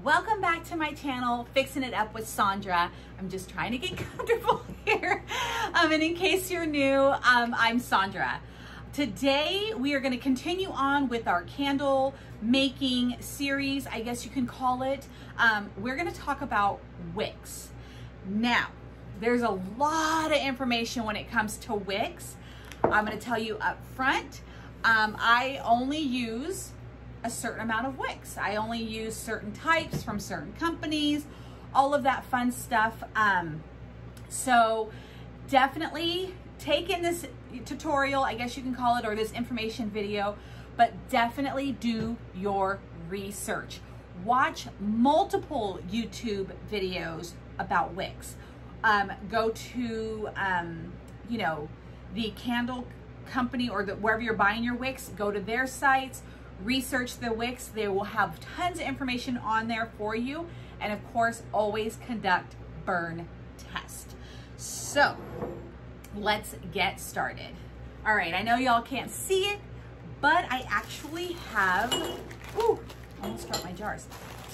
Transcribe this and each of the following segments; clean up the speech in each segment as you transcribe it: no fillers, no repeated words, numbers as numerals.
Welcome back to my channel, Fixing It Up with Sandra. I'm just trying to get comfortable here. And in case you're new, I'm Sandra. Today, we are gonna continue on with our candle making series, I guess you can call it. We're gonna talk about wicks. Now, there's a lot of information when it comes to wicks. I'm gonna tell you up front, I only use a certain amount of wicks. I only use certain types from certain companies, all of that fun stuff. So definitely take in this tutorial, I guess you can call it, or this information video, but definitely do your research. Watch multiple YouTube videos about wicks. Go to, you know, the candle company or wherever you're buying your wicks, go to their sites, research the wicks. They will have tons of information on there for you. And of course, always conduct burn test. So let's get started. All right, I know y'all can't see it, but I actually have, ooh, almost dropped my jars,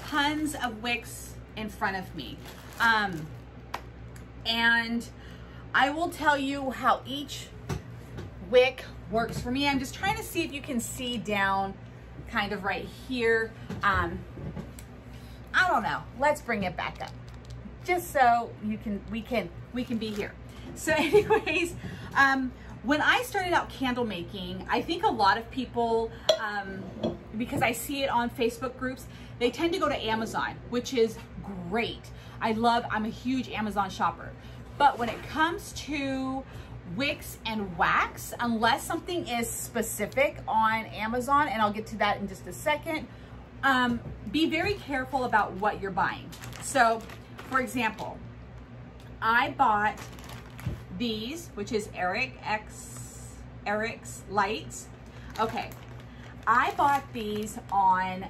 tons of wicks in front of me. And I will tell you how each wick works for me. I'm just trying to see if you can see down kind of right here. I don't know. Let's bring it back up just so we can be here. So anyways, when I started out candle making, I think a lot of people, because I see it on Facebook groups, they tend to go to Amazon, which is great. I'm a huge Amazon shopper. But when it comes to wicks and wax, unless something is specific on Amazon, and I'll get to that in just a second, be very careful about what you're buying. So, for example, I bought these, which is Eric's lights. Okay, I bought these on,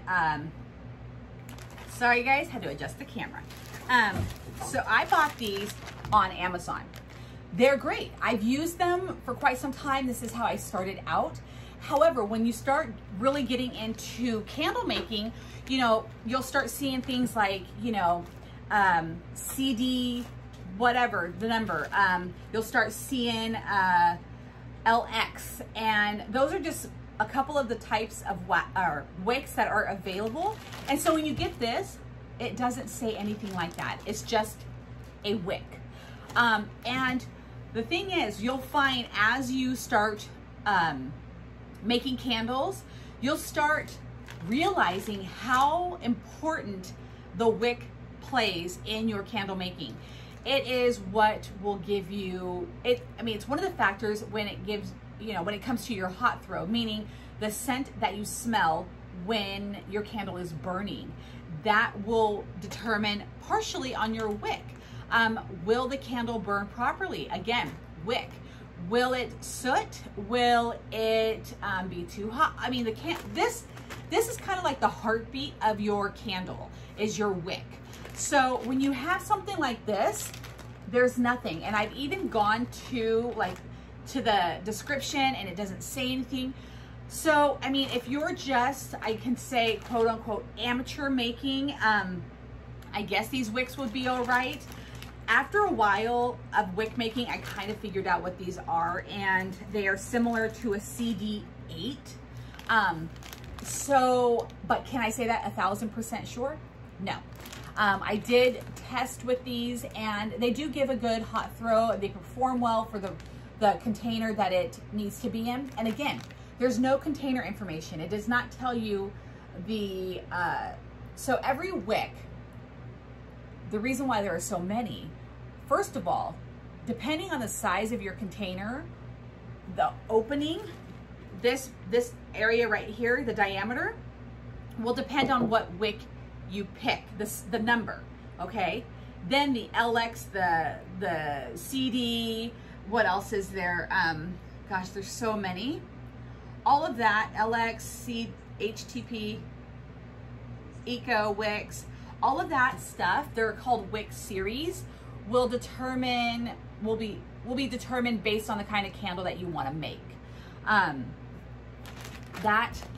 sorry guys, had to adjust the camera. So I bought these on Amazon. They're great. I've used them for quite some time. This is how I started out. However, when you start really getting into candle making, you know, you'll start seeing things like, you know, CD, whatever, the number. You'll start seeing LX, and those are just a couple of the types of wicks that are available. And so when you get this, it doesn't say anything like that. It's just a wick. And the thing is, you'll find as you start making candles, you'll start realizing how important the wick plays in your candle making. It is what will give you, I mean, it's one of the factors when it gives, you know, when it comes to your hot throw, meaning the scent that you smell when your candle is burning. That will determine partially on your wick. Will the candle burn properly? Again, wick. Will it soot? Will it be too hot? I mean, this is kind of like the heartbeat of your candle, is your wick. So when you have something like this, there's nothing. And I've even gone to the description and it doesn't say anything. So, I mean, if you're just, I can say, quote unquote, amateur making, I guess these wicks would be all right. After a while of wick making, I kind of figured out what these are, and they are similar to a CD8. But can I say that 1000% sure? No. I did test with these, and they do give a good hot throw. They perform well for the container that it needs to be in. And again, there's no container information. It does not tell you the, so every wick, the reason why there are so many, first of all, depending on the size of your container, the opening, this area right here, the diameter, will depend on what wick you pick, the number, okay? Then the LX, the CD, what else is there? Gosh, there's so many. All of that, LX, C, HTP, Eco, Wicks, all of that stuff, they're called wick series, will be determined based on the kind of candle that you want to make.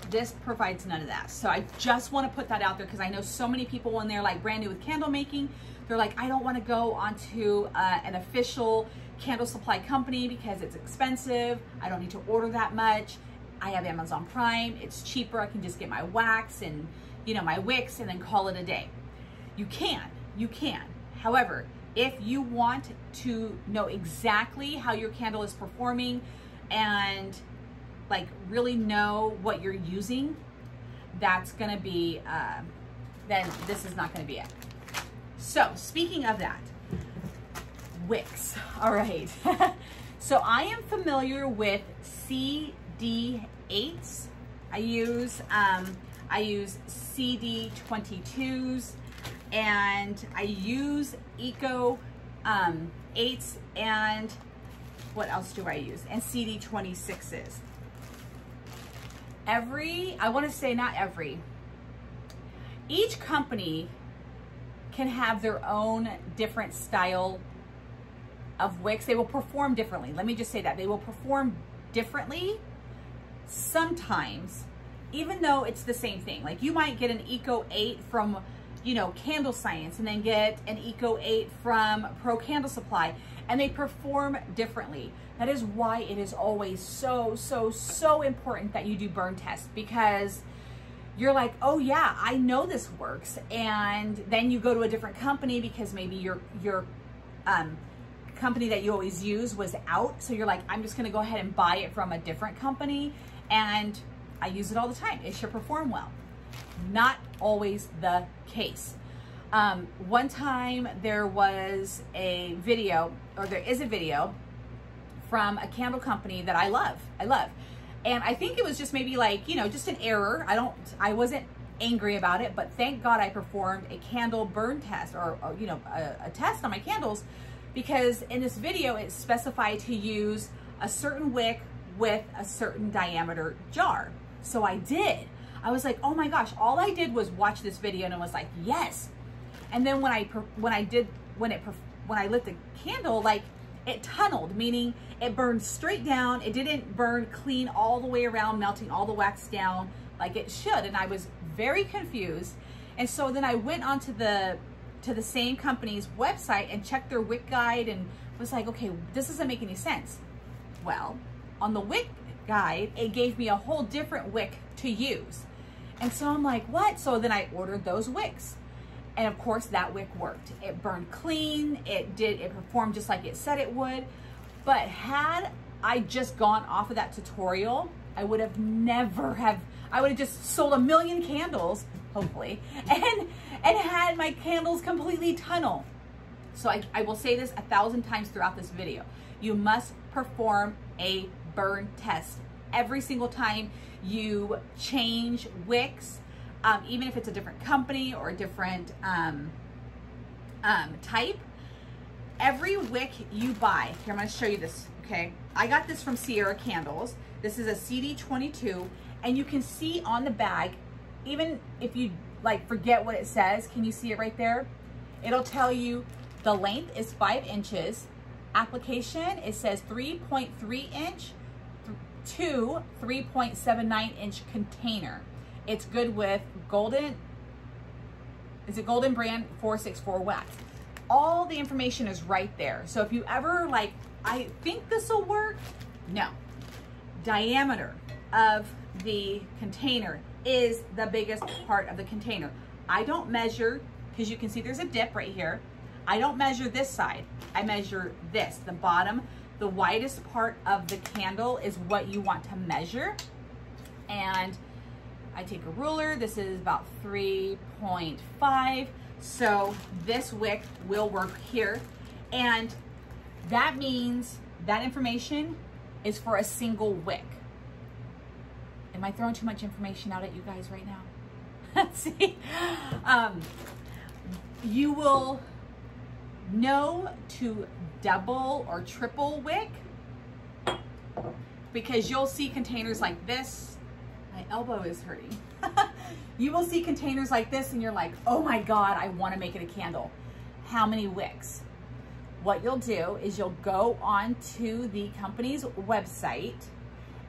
This provides none of that. So I just want to put that out there because I know so many people when they're like brand new with candle making, they're like, I don't want to go onto an official candle supply company because it's expensive. I don't need to order that much. I have Amazon Prime. It's cheaper. I can just get my wax and, you know, my wicks and then call it a day. You can. However, if you want to know exactly how your candle is performing and like really know what you're using, that's gonna be, then this is not gonna be it. So speaking of that, wicks, all right. So I am familiar with CD8s. I use CD22s, and I use Eco 8s, and what else do I use? And CD26s. Each company can have their own different style of wicks. They will perform differently. Let me just say that. They will perform differently sometimes, even though it's the same thing. Like you might get an Eco 8 from, you know, Candle Science, and then get an Eco 8 from Pro Candle Supply, and they perform differently. That is why it is always so important that you do burn tests, because you're like, oh yeah, I know this works. And then you go to a different company because maybe your company that you always use was out. So you're like, I'm just gonna go ahead and buy it from a different company. And I use it all the time. It should perform well. Not always the case. One time there was a video, or there is a video from a candle company that I love. And I think it was just maybe like, you know, just an error. I wasn't angry about it, but thank God I performed a candle burn test, or you know, a test on my candles, because in this video it specified to use a certain wick with a certain diameter jar. So I did. I was like, oh my gosh, all I did was watch this video and I was like, yes. And then when I lit the candle, like it tunneled, meaning it burned straight down. It didn't burn clean all the way around, melting all the wax down like it should. And I was very confused. And so then I went onto the same company's website and checked their wick guide and was like, okay, this doesn't make any sense. Well, on the wick guide, it gave me a whole different wick to use. And so I'm like, what? So then I ordered those wicks. And of course that wick worked. It burned clean. It performed just like it said it would. But had I just gone off of that tutorial, I would have just sold 1 million candles, hopefully, and had my candles completely tunnel. So I will say this 1,000 times throughout this video. You must perform a burn test every single time you change wicks. Even if it's a different company or a different type, every wick you buy, here I'm going to show you this, okay? I got this from Sierra Candles. This is a CD22, and you can see on the bag, even if you like forget what it says, can you see it right there? It'll tell you the length is 5 inches. Application, it says 3.3 inch to 3.79 inch container. It's good with Golden brand 464 wax. All the information is right there. So if you ever like, I think this will work, no. Diameter of the container is the biggest part of the container. I don't measure, because you can see there's a dip right here. I don't measure this side. I measure this, the bottom. The widest part of the candle is what you want to measure. And I take a ruler. This is about 3.5. So this wick will work here. And that means that information is for a single wick. Am I throwing too much information out at you guys right now? Let's see. You will know to double or triple wick, because you'll see containers like this. My elbow is hurting. You will see containers like this and you're like, oh my God, I want to make it a candle. How many wicks? What you'll do is you'll go onto the company's website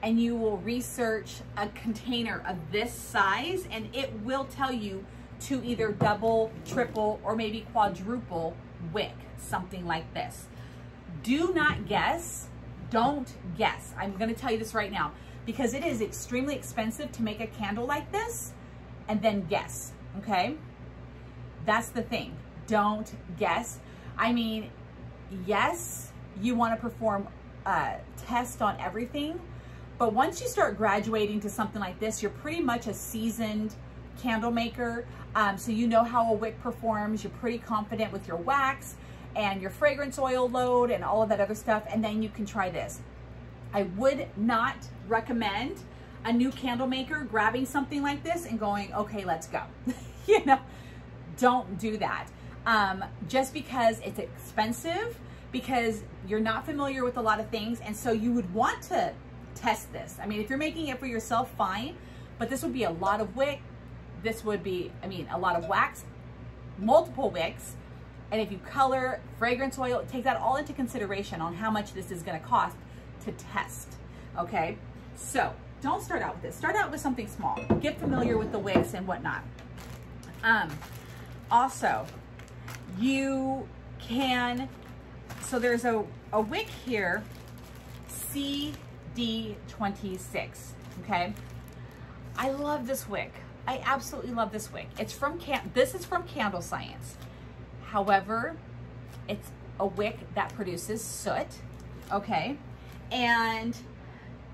and you will research a container of this size, and it will tell you to either double, triple, or maybe quadruple wick, something like this. Do not guess. Don't guess. I'm going to tell you this right now because it is extremely expensive to make a candle like this and then guess, okay? That's the thing. Don't guess. I mean, yes, you want to perform a test on everything, but once you start graduating to something like this, you're pretty much a seasoned candle maker. So you know how a wick performs. You're pretty confident with your wax and your fragrance oil load and all of that other stuff. And then you can try this. I would not recommend a new candle maker grabbing something like this and going, okay, let's go. You know, don't do that. Just because it's expensive, because you're not familiar with a lot of things. And so you would want to test this. I mean, if you're making it for yourself, fine, but this would be a lot of wick. This would be, I mean, a lot of wax, multiple wicks. And if you color, fragrance oil, take that all into consideration on how much this is going to cost to test. Okay. So don't start out with this. Start out with something small. Get familiar with the wicks and whatnot. Also, you can, so there's a wick here, CD26. Okay. I love this wick. I absolutely love this wick. It's from this is from Candle Science. However, it's a wick that produces soot, okay? And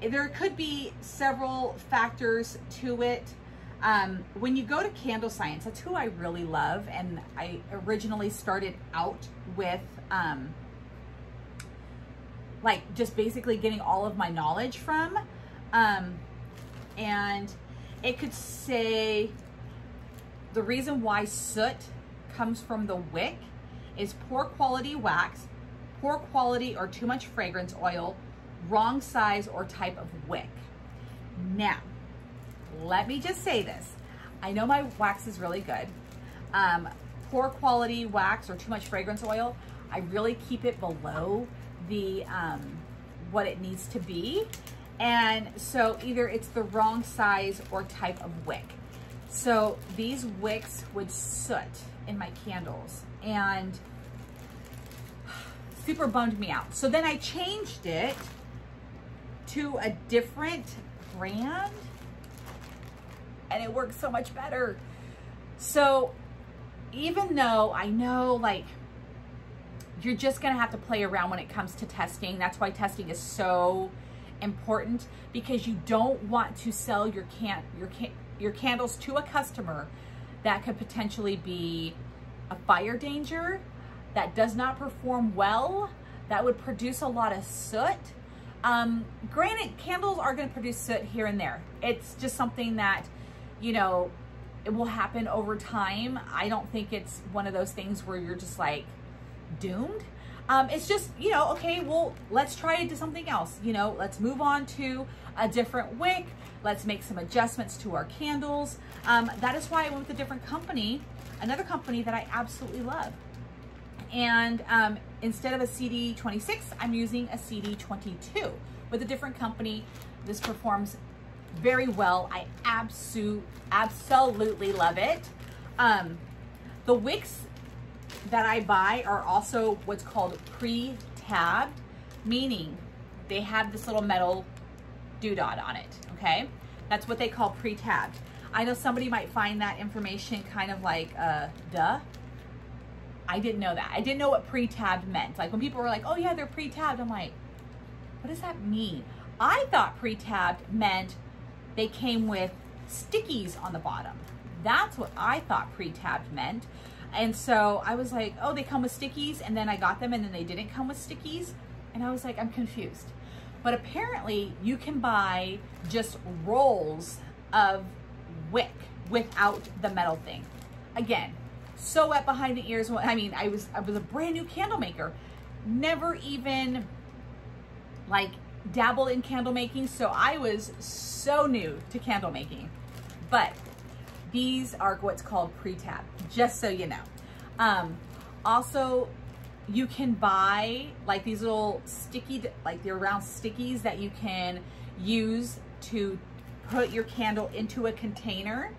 there could be several factors to it. When you go to Candle Science, that's who I really love, and I originally started out with like just basically getting all of my knowledge from, and it could say the reason why soot comes from the wick is poor quality wax, poor quality or too much fragrance oil, wrong size or type of wick. Now, let me just say this. I know my wax is really good. Poor quality wax or too much fragrance oil, I really keep it below the what it needs to be. And so either it's the wrong size or type of wick. So these wicks would soot in my candles and super bummed me out. So then I changed it to a different brand and it works so much better. So even though I know like you're just gonna have to play around when it comes to testing, that's why testing is so important, because you don't want to sell your candles to a customer that could potentially be a fire danger, that does not perform well, that would produce a lot of soot. Granted, candles are going to produce soot here and there. It's just something that, you know, it will happen over time. I don't think it's one of those things where you're just like doomed. It's just, you know, okay, well, let's try it to something else. You know, let's move on to a different wick. Let's make some adjustments to our candles. That is why I went with a different company, another company that I absolutely love. And instead of a CD26, I'm using a CD22 with a different company. This performs very well. I absolutely love it. The wicks that I buy are also what's called pre-tabbed, meaning they have this little metal doodad on it, okay? That's what they call pre-tabbed. I know somebody might find that information kind of like, duh. I didn't know that. I didn't know what pre-tabbed meant. Like when people were like, oh yeah, they're pre-tabbed, I'm like, what does that mean? I thought pre-tabbed meant they came with stickies on the bottom. That's what I thought pre-tabbed meant. And so I was like, oh, they come with stickies, and then I got them and then they didn't come with stickies. And I was like, I'm confused. But apparently you can buy just rolls of wick without the metal thing. Again, so wet behind the ears. I mean, I was a brand new candle maker, never even like dabbled in candle making. So I was so new to candle making, but these are what's called pre-tab, just so you know. Also, you can buy like these little sticky, like they're round stickies that you can use to put your candle into a container,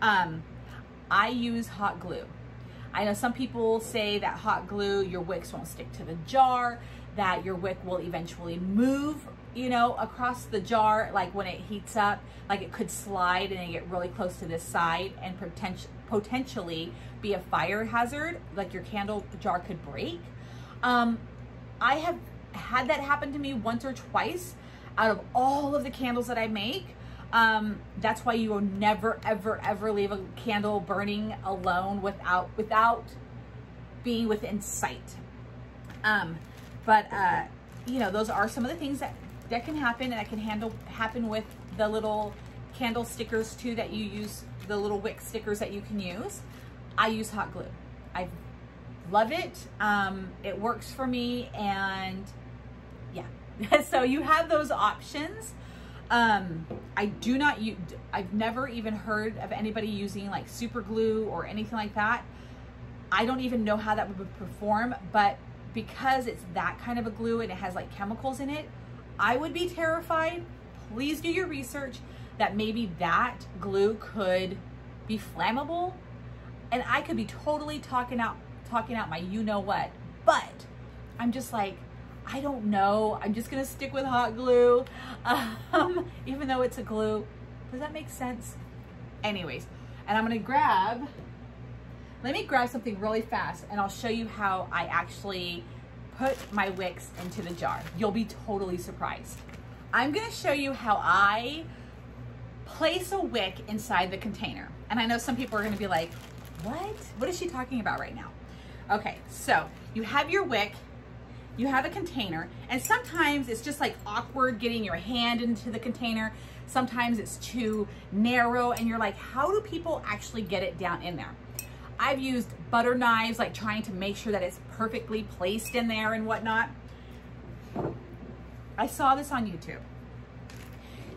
I use hot glue. I know some people say that hot glue, your wicks won't stick to the jar, that your wick will eventually move, you know, across the jar, like when it heats up, like it could slide and get really close to this side and potentially be a fire hazard, like your candle jar could break. I have had that happen to me once or twice out of all of the candles that I make. That's why you will never, ever, ever leave a candle burning alone without being within sight. You know, those are some of the things that can happen, and that can happen with the little candle stickers too that you use, the little wick stickers that you can use. I use hot glue. I love it. It works for me, and yeah. So you have those options. I've never even heard of anybody using like super glue or anything like that. I don't even know how that would perform, but because it's that kind of a glue and it has like chemicals in it, I would be terrified. Please do your research that maybe that glue could be flammable, and I could be totally talking out my you-know-what, but I'm just like, I don't know. I'm just gonna stick with hot glue, even though it's a glue. Does that make sense? Anyways, and I'm gonna let me grab something really fast, and I'll show you how I actually put my wicks into the jar. You'll be totally surprised. I'm gonna show you how I place a wick inside the container. And I know some people are gonna be like, what? What is she talking about right now? Okay, so you have your wick, you have a container, and sometimes it's just like awkward getting your hand into the container. Sometimes it's too narrow and you're like, how do people actually get it down in there? I've used butter knives, like trying to make sure that it's perfectly placed in there and whatnot. I saw this on YouTube.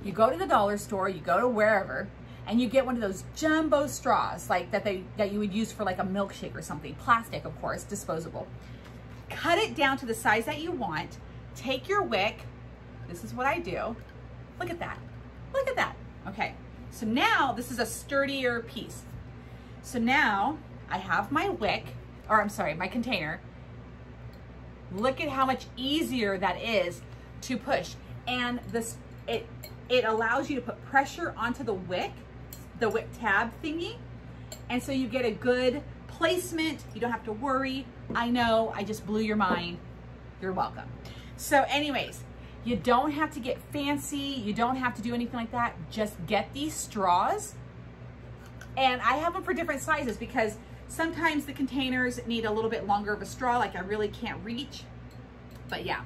You go to the dollar store, you go to wherever, and you get one of those jumbo straws, like that you would use for like a milkshake or something. Plastic, of course, disposable. Cut it down to the size that you want. Take your wick. This is what I do. Look at that. Look at that. Okay, so now this is a sturdier piece. So now I have my wick, or I'm sorry, my container. Look at how much easier that is to push. And it allows you to put pressure onto the wick tab thingy. And so you get a good placement. You don't have to worry. I know, I just blew your mind. You're welcome. So anyways, you don't have to get fancy. You don't have to do anything like that. Just get these straws. And I have them for different sizes because sometimes the containers need a little bit longer of a straw, like I really can't reach. But yeah,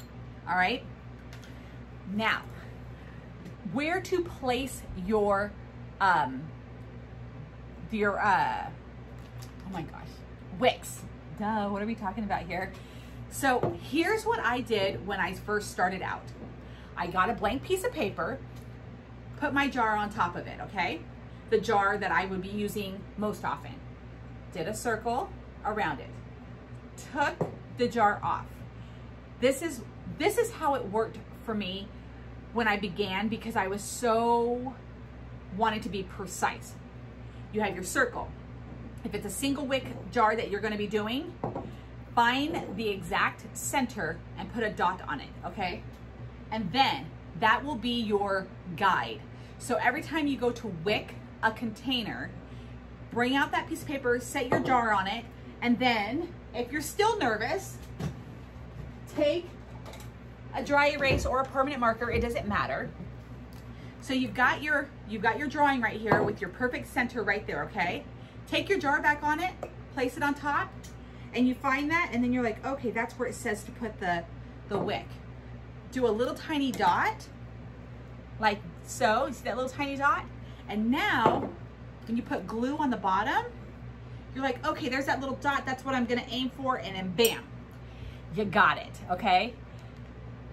all right. Now, where to place your oh my gosh, wicks. Duh, what are we talking about here? So here's what I did when I first started out. I got a blank piece of paper, put my jar on top of it, okay? The jar that I would be using most often. Did a circle around it. Took the jar off. This is how it worked for me when I began, because I was so wanting to be precise. You have your circle. If it's a single wick jar that you're going to be doing, find the exact center and put a dot on it, okay? And then that will be your guide. So every time you go to wick a container, bring out that piece of paper, set your jar on it, and then if you're still nervous, take a dry erase or a permanent marker, it doesn't matter. So you've got your drawing right here with your perfect center right there, okay? Take your jar back on it, place it on top, and you find that, and then you're like, okay, that's where it says to put the wick. Do a little tiny dot, like so. You see that little tiny dot? And now, when you put glue on the bottom, you're like, okay, there's that little dot, that's what I'm gonna aim for, and then bam, you got it, okay?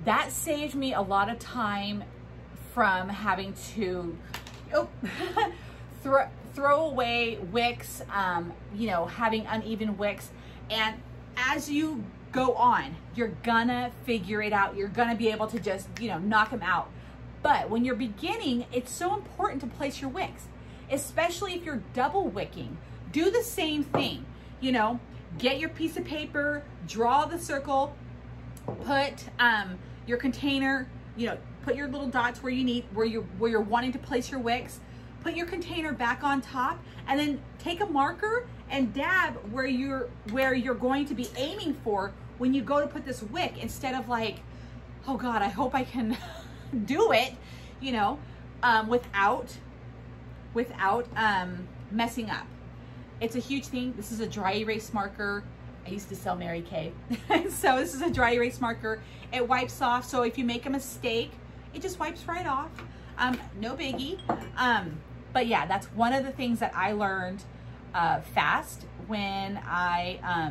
That saved me a lot of time from having to throw away wicks, you know, having uneven wicks. And as you go on, you're gonna figure it out. You're gonna be able to just, you know, knock them out. But when you're beginning, it's so important to place your wicks, especially if you're double wicking. Do the same thing, you know, get your piece of paper, draw the circle, put your container, you know, put your little dots where you need, where you're wanting to place your wicks, put your container back on top, and then take a marker and dab where you're going to be aiming for when you go to put this wick, instead of like, oh God, I hope I can do it, you know, without messing up. It's a huge thing. This is a dry erase marker. I used to sell Mary Kay. So this is a dry erase marker. It wipes off. So if you make a mistake, it just wipes right off. No biggie. But yeah, that's one of the things that I learned fast when I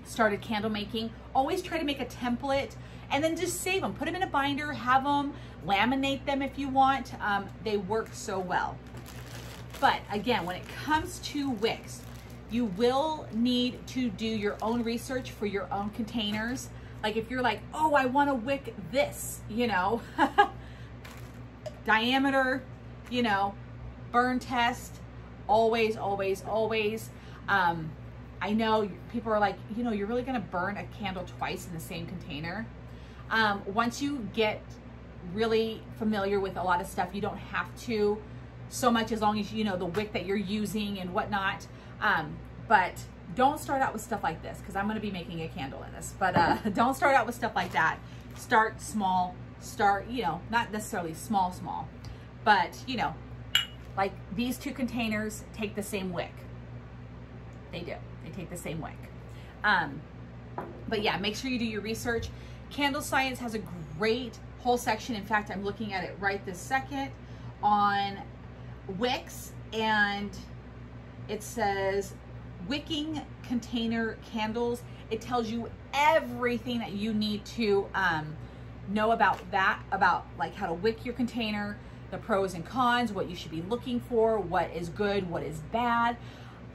started candle making. Always try to make a template and then just save them. Put them in a binder, have them, laminate them if you want. They work so well. But again, when it comes to wicks, you will need to do your own research for your own containers. Like if you're like, oh, I want to wick this, you know, diameter, you know, burn test, always, always, always. I know people are like, you know, you're really going to burn a candle twice in the same container. Once you get really familiar with a lot of stuff, you don't have to so much, as long as you know the wick that you're using and whatnot. But don't start out with stuff like this, because I'm going to be making a candle in this. But don't start out with stuff like that. Start small. Start, you know, not necessarily small, but you know, like these two containers take the same wick. They do. They take the same wick. But yeah, make sure you do your research. Candle Science has a great whole section. In fact, I'm looking at it right this second on wicks, and it says wicking container candles. It tells you everything that you need to know about that, about like how to wick your container, the pros and cons, what you should be looking for, what is good, what is bad.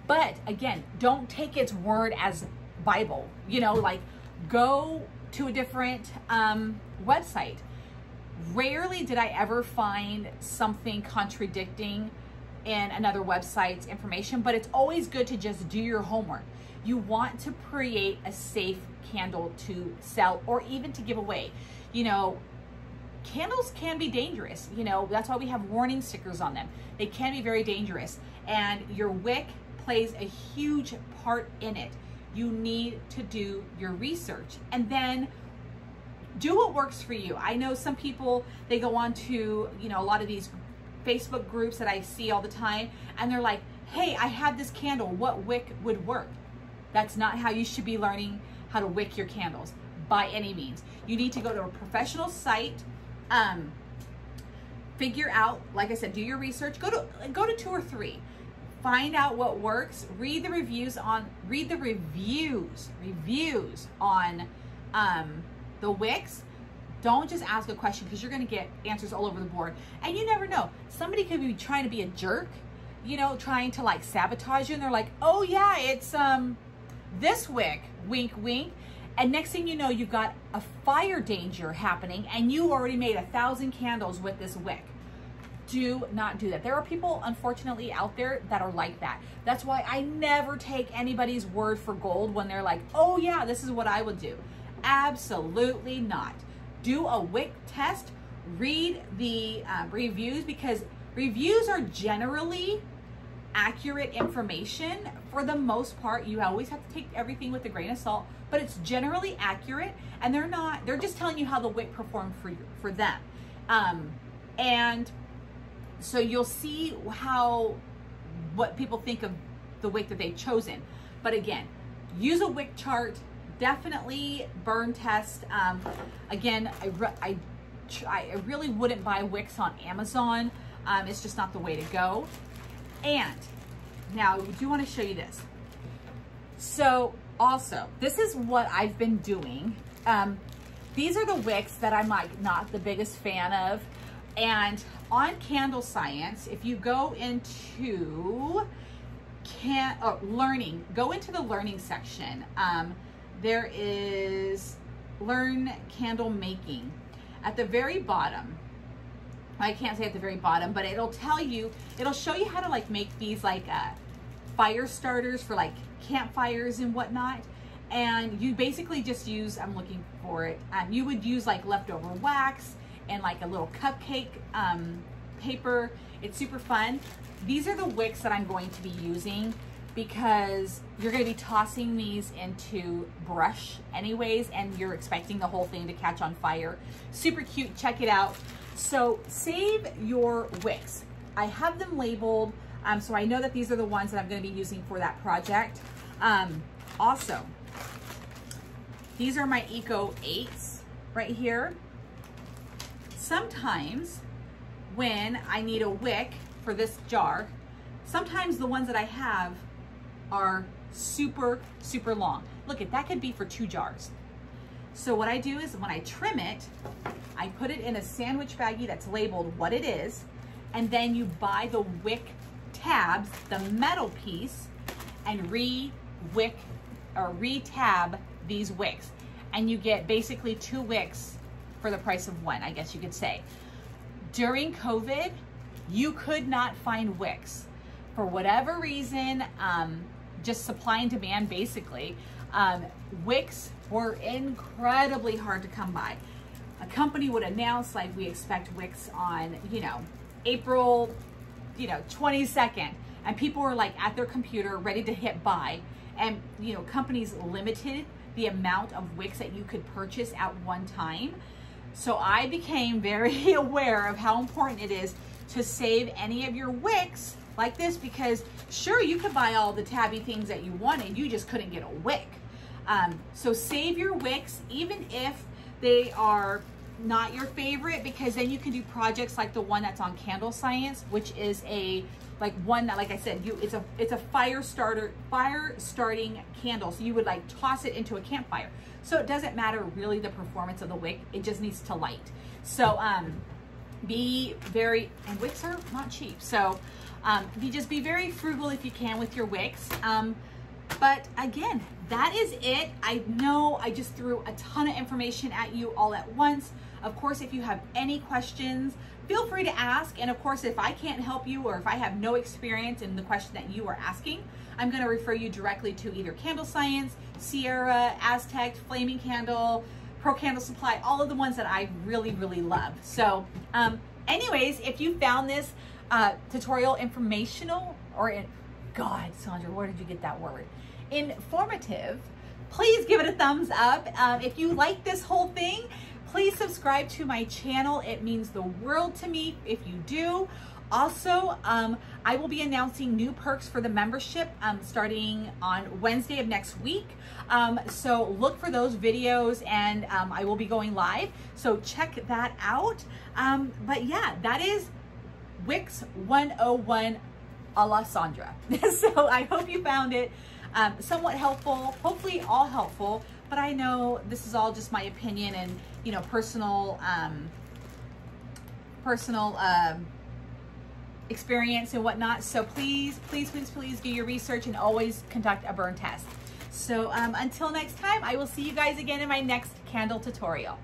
But again, don't take its word as Bible, you know, like go to a different website. Rarely did I ever find something contradicting in another website's information, but it's always good to just do your homework. You want to create a safe candle to sell or even to give away. You know, candles can be dangerous. You know, that's why we have warning stickers on them. They can be very dangerous, and your wick plays a huge part in it. You need to do your research and then do what works for you. I know some people, they go on to, you know, a lot of these Facebook groups that I see all the time, and they're like, hey, I have this candle, what wick would work? That's not how you should be learning how to wick your candles by any means. You need to go to a professional site, figure out, like I said, do your research, go to 2 or 3. Find out what works, read the reviews on the wicks. Don't just ask a question, because you're going to get answers all over the board. And you never know. Somebody could be trying to be a jerk, you know, trying to like sabotage you. And they're like, oh yeah, it's this wick, wink, wink. And next thing you know, you've got a fire danger happening, and you already made 1,000 candles with this wick. Do not do that. There are people, unfortunately, out there that are like that. That's why I never take anybody's word for gold when they're like, oh yeah, this is what I would do. Absolutely not. Do a wick test, read the reviews, because reviews are generally accurate information for the most part. You always have to take everything with a grain of salt, but it's generally accurate, and they're just telling you how the wick performed for them. And so you'll see what people think of the wick that they've chosen. But again, use a wick chart. Definitely burn test. Again, I really wouldn't buy wicks on Amazon. It's just not the way to go. And now I do want to show you this. So also, this is what I've been doing. These are the wicks that I'm like not the biggest fan of. And on Candle Science, if you go into learning, go into the learning section. There is learn candle making. At the very bottom, I can't say at the very bottom, but it'll tell you, it'll show you how to like make these like fire starters for like campfires and whatnot. And you basically just use, I'm looking for it, you would use like leftover wax and like a little cupcake paper. It's super fun. These are the wicks that I'm going to be using because you're going to be tossing these into brush anyways, and you're expecting the whole thing to catch on fire. Super cute, check it out. So save your wicks. I have them labeled, so I know that these are the ones that I'm going to be using for that project. Also, these are my Eco 8s right here. Sometimes when I need a wick for this jar, sometimes the ones that I have are super, super long. Look, that could be for 2 jars. So what I do is when I trim it, I put it in a sandwich baggie that's labeled what it is, and then you buy the wick tabs, the metal piece, and re-wick or re-tab these wicks. And you get basically 2 wicks for the price of 1, I guess you could say. During COVID, you could not find wicks. For whatever reason, just supply and demand basically, wicks were incredibly hard to come by. A company would announce like we expect wicks on, you know, April, 22nd, and people were like at their computer ready to hit buy, and companies limited the amount of wicks that you could purchase at one time. So I became very aware of how important it is to save any of your wicks like this, because sure, you could buy all the tabby things that you wanted, you just couldn't get a wick. So save your wicks, even if they are not your favorite, because then you can do projects like the one that's on Candle Science, which is one that, like I said, it's a fire starting candle. So you would like toss it into a campfire. So it doesn't matter really the performance of the wick, it just needs to light. So be very, and wicks are not cheap. So just be very frugal if you can with your wicks. But again, that is it. I know I just threw a ton of information at you all at once. Of course, if you have any questions, feel free to ask. And of course, if I can't help you, or if I have no experience in the question that you are asking, I'm going to refer you directly to either Candle Science, Sierra, Aztec, Flaming Candle, Pro Candle Supply, all of the ones that I really, really love. So anyways, if you found this tutorial informational, or God, Sandra, where did you get that word? Informative, please give it a thumbs up. If you like this whole thing, please subscribe to my channel. It means the world to me if you do. Also, I will be announcing new perks for the membership starting on Wednesday of next week. So look for those videos, and I will be going live. So check that out. But yeah, that is Wicks 101 a la Sandra. So I hope you found it somewhat helpful, hopefully all helpful, but I know this is all just my opinion and personal experience and whatnot. So please, please, please, please do your research and always conduct a burn test. So until next time, I will see you guys again in my next candle tutorial.